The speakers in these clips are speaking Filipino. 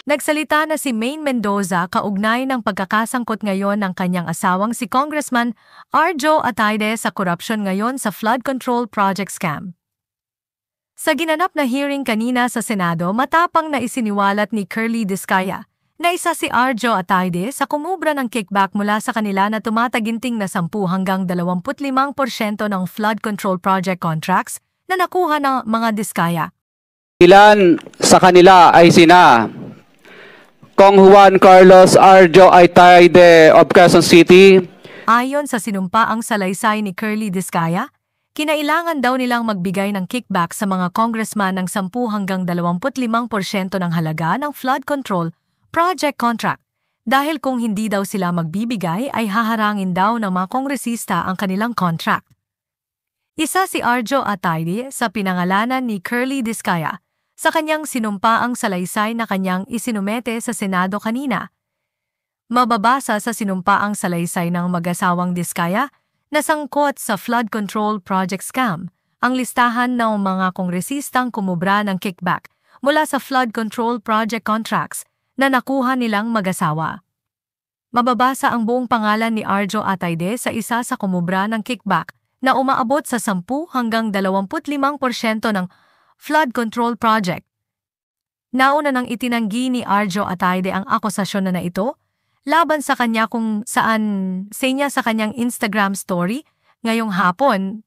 Nagsalita na si Maine Mendoza kaugnay ng pagkakasangkot ngayon ng kanyang asawang si Congressman Arjo Atayde sa korupsyon ngayon sa flood control project scam. Sa ginanap na hearing kanina sa Senado, matapang na isiniwalat ni Curly Discaya na isa si Arjo Atayde sa kumubra ng kickback mula sa kanila na tumataginting na 10 hanggang 25% ng flood control project contracts na nakuha ng mga Discaya. Ilan sa kanila ay sina Kong Juan Carlos Arjo Atayde of Quezon City. Ayon sa sinumpaang salaysay ni Curly Discaya, kinailangan daw nilang magbigay ng kickback sa mga congressman ng 10 hanggang 25% ng halaga ng flood control project contract dahil kung hindi daw sila magbibigay ay haharangin daw ng mga kongresista ang kanilang contract. Isa si Arjo Atayde sa pinangalanan ni Curly Discaya sa kanyang sinumpaang salaysay na kanyang isinumete sa Senado kanina. Mababasa sa sinumpaang salaysay ng mag-asawang Discaya na sangkot sa flood control project scam ang listahan ng mga kongresistang kumubra ng kickback mula sa flood control project contracts na nakuha nilang mag-asawa. Mababasa ang buong pangalan ni Arjo Atayde sa isa sa kumubra ng kickback na umaabot sa 10 hanggang 25% ng flood control project. Nauna nang itinanggi ni Arjo Atayde ang akusasyon na ito laban sa kanya kung saan senya sa kanyang Instagram story ngayong hapon.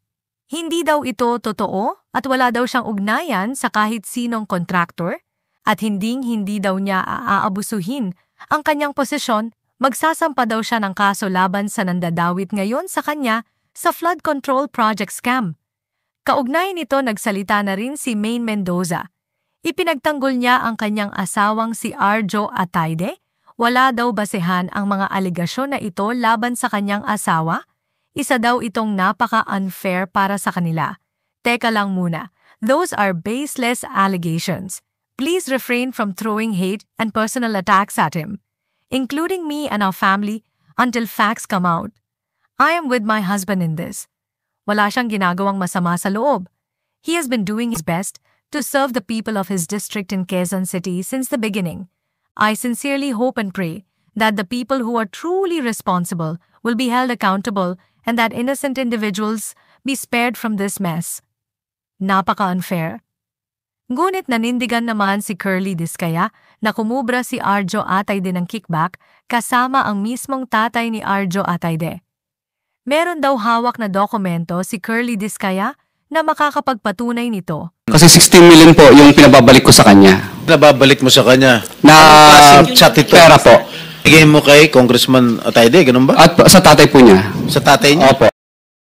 Hindi daw ito totoo at wala daw siyang ugnayan sa kahit sinong kontraktor at hindi daw niya aabusuhin ang kanyang posisyon. Magsasampa daw siya ng kaso laban sa nandadawit ngayon sa kanya sa flood control project scam. Kaugnay nito nagsalita na rin si Maine Mendoza. Ipinagtanggol niya ang kanyang asawang si Arjo Atayde. Wala daw basehan ang mga alegasyon na ito laban sa kanyang asawa. Isa daw itong napaka-unfair para sa kanila. Teka lang muna, those are baseless allegations. Please refrain from throwing hate and personal attacks at him, including me and our family, until facts come out. I am with my husband in this. Wala siyang ginagawang masama sa loob. He has been doing his best to serve the people of his district in Quezon City since the beginning. I sincerely hope and pray that the people who are truly responsible will be held accountable and that innocent individuals be spared from this mess. Napaka-unfair. Ngunit nanindigan naman si Curly Discaya na kumubra si Arjo Atayde ng kickback kasama ang mismong tatay ni Arjo Atayde. Meron daw hawak na dokumento si Curly Discaya na makakapagpatunay nito. Kasi 16 million po yung pinababalik ko sa kanya. Nababalik mo sa kanya? Na klaseng chat ito? pera po. Bigay mo kay Congressman Atayde, ganun ba? At sa tatay po niya. Sa tatay niya? Opo.